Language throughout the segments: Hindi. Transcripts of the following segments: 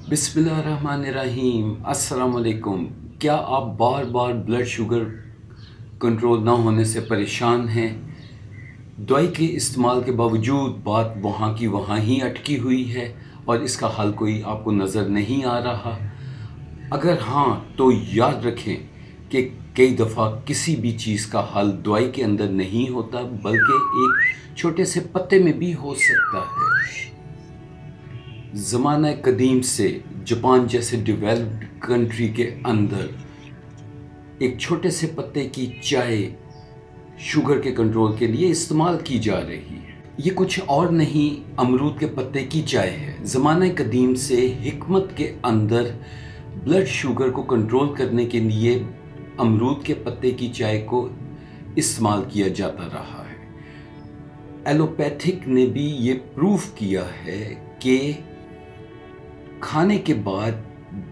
बिस्मिल्लाहिर्रहमानिर्रहीम। अस्सलाम वालेकुम। क्या आप बार बार ब्लड शुगर कंट्रोल ना होने से परेशान हैं? दवाई के इस्तेमाल के बावजूद बात वहाँ की वहाँ ही अटकी हुई है और इसका हल कोई आपको नज़र नहीं आ रहा? अगर हाँ, तो याद रखें कि कई दफ़ा किसी भी चीज़ का हल दवाई के अंदर नहीं होता, बल्कि एक छोटे से पत्ते में भी हो सकता है। ज़माना कदीम से जापान जैसे डेवलप्ड कंट्री के अंदर एक छोटे से पत्ते की चाय शुगर के कंट्रोल के लिए इस्तेमाल की जा रही है। ये कुछ और नहीं, अमरूद के पत्ते की चाय है। ज़माना कदीम से हिकमत के अंदर ब्लड शुगर को कंट्रोल करने के लिए अमरूद के पत्ते की चाय को इस्तेमाल किया जाता रहा है। एलोपैथिक ने भी ये प्रूफ किया है कि खाने के बाद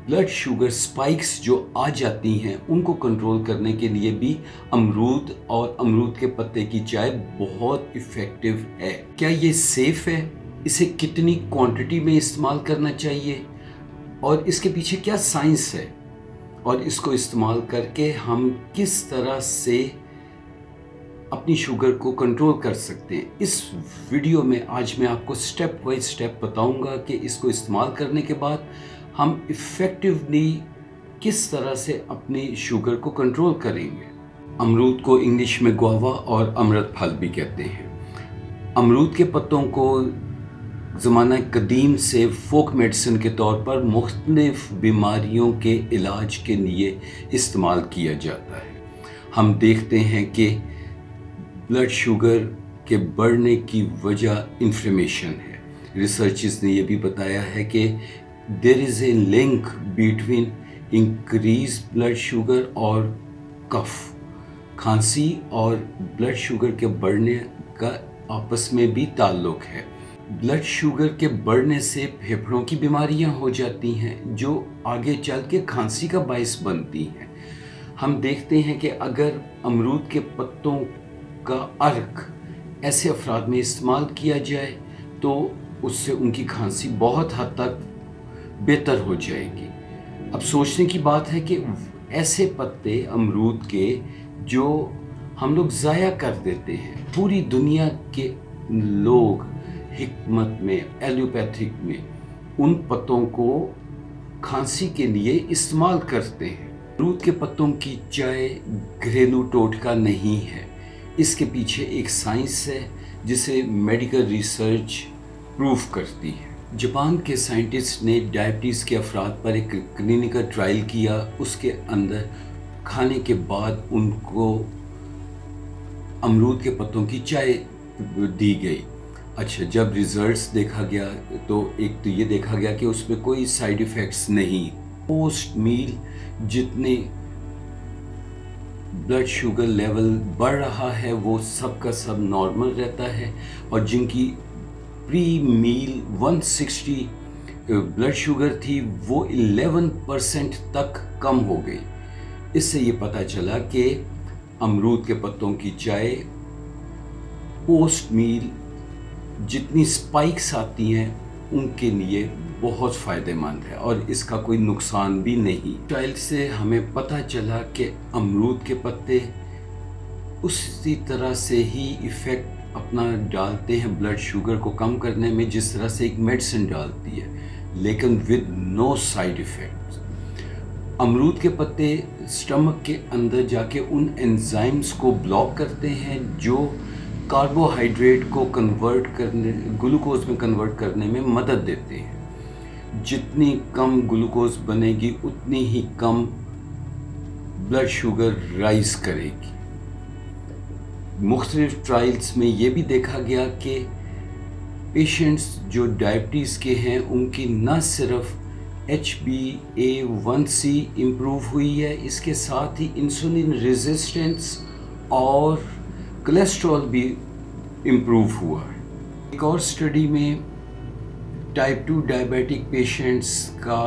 ब्लड शुगर स्पाइक्स जो आ जाती हैं उनको कंट्रोल करने के लिए भी अमरूद और अमरूद के पत्ते की चाय बहुत इफ़ेक्टिव है। क्या ये सेफ़ है? इसे कितनी क्वांटिटी में इस्तेमाल करना चाहिए और इसके पीछे क्या साइंस है, और इसको इस्तेमाल करके हम किस तरह से अपनी शुगर को कंट्रोल कर सकते हैं, इस वीडियो में आज मैं आपको स्टेप बाय स्टेप बताऊंगा कि इसको इस्तेमाल करने के बाद हम इफ़ेक्टिवली किस तरह से अपनी शुगर को कंट्रोल करेंगे। अमरूद को इंग्लिश में गुआवा और अमृत फल भी कहते हैं। अमरूद के पत्तों को ज़माना कदीम से फोक मेडिसिन के तौर पर मुख्तलिफ बीमारियों के इलाज के लिए इस्तेमाल किया जाता है। हम देखते हैं कि ब्लड शुगर के बढ़ने की वजह इन्फ्लेमेशन है। रिसर्चर्स ने यह भी बताया है कि there is a link between increase blood sugar और कफ, खांसी और ब्लड शुगर के बढ़ने का आपस में भी ताल्लुक है। ब्लड शुगर के बढ़ने से फेफड़ों की बीमारियां हो जाती हैं जो आगे चल के खांसी का बायस बनती हैं। हम देखते हैं कि अगर अमरूद के पत्तों का अर्क ऐसे अफराद में इस्तेमाल किया जाए तो उससे उनकी खांसी बहुत हद तक बेहतर हो जाएगी। अब सोचने की बात है कि ऐसे पत्ते अमरूद के जो हम लोग ज़ाया कर देते हैं, पूरी दुनिया के लोग हिकमत में, एलोपैथिक में उन पत्तों को खांसी के लिए इस्तेमाल करते हैं। अमरूद के पत्तों की चाय घरेलू टोटका नहीं है, इसके पीछे एक साइंस है जिसे मेडिकल रिसर्च प्रूफ करती है। जापान के साइंटिस्ट ने डायबिटीज़ के अफराद पर एक क्लिनिकल ट्रायल किया। उसके अंदर खाने के बाद उनको अमरूद के पत्तों की चाय दी गई। अच्छा, जब रिजल्ट्स देखा गया तो एक तो ये देखा गया कि उसमें कोई साइड इफ़ेक्ट्स नहीं। पोस्ट मील जितने ब्लड शुगर लेवल बढ़ रहा है वो सब का सब नॉर्मल रहता है, और जिनकी प्री मील 160 ब्लड शुगर थी वो 11% तक कम हो गई। इससे ये पता चला कि अमरूद के पत्तों की चाय पोस्ट मील जितनी स्पाइक्स आती हैं उनके लिए बहुत फ़ायदेमंद है और इसका कोई नुकसान भी नहीं। ट्रायल से हमें पता चला कि अमरूद के पत्ते उसी तरह से ही इफ़ेक्ट अपना डालते हैं ब्लड शुगर को कम करने में जिस तरह से एक मेडिसिन डालती है, लेकिन विद नो साइड इफ़ेक्ट्स। अमरूद के पत्ते स्टमक के अंदर जाके उन एंजाइम्स को ब्लॉक करते हैं जो कार्बोहाइड्रेट को कन्वर्ट करने, ग्लूकोज में कन्वर्ट करने में मदद देते हैं। जितनी कम ग्लूकोज बनेगी उतनी ही कम ब्लड शुगर राइज करेगी। मुख्तलिफ ट्रायल्स में ये भी देखा गया कि पेशेंट्स जो डायबिटीज़ के हैं उनकी न सिर्फ HbA1c इम्प्रूव हुई है, इसके साथ ही इंसुलिन रेजिस्टेंस और कोलेस्ट्रॉल भी इम्प्रूव हुआ है। एक और स्टडी में टाइप 2 डायबिटिक पेशेंट्स का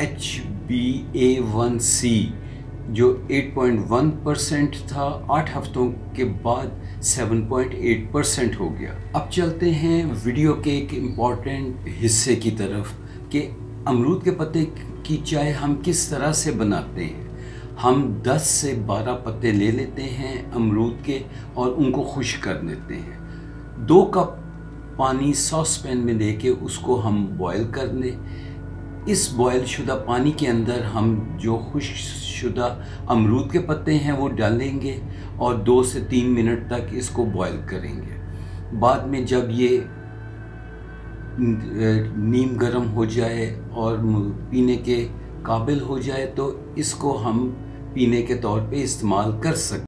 HbA1c जो 8.1% था 8 हफ्तों के बाद 7.8% हो गया। अब चलते हैं वीडियो के एक इम्पॉर्टेंट हिस्से की तरफ कि अमरूद के पत्ते की चाय हम किस तरह से बनाते हैं? हम 10 से 12 पत्ते ले लेते हैं अमरूद के और उनको खुश्क कर देते हैं। 2 कप पानी सॉस पैन में लेके उसको हम बॉयल कर लें। इस बॉयल शुदा पानी के अंदर हम जो खुश्क शुदा अमरूद के पत्ते हैं वो डालेंगे और 2 से 3 मिनट तक इसको बॉयल करेंगे। बाद में जब ये नीम गर्म हो जाए और पीने के काबिल हो जाए तो इसको हम पीने के तौर पे इस्तेमाल कर सकते हैं।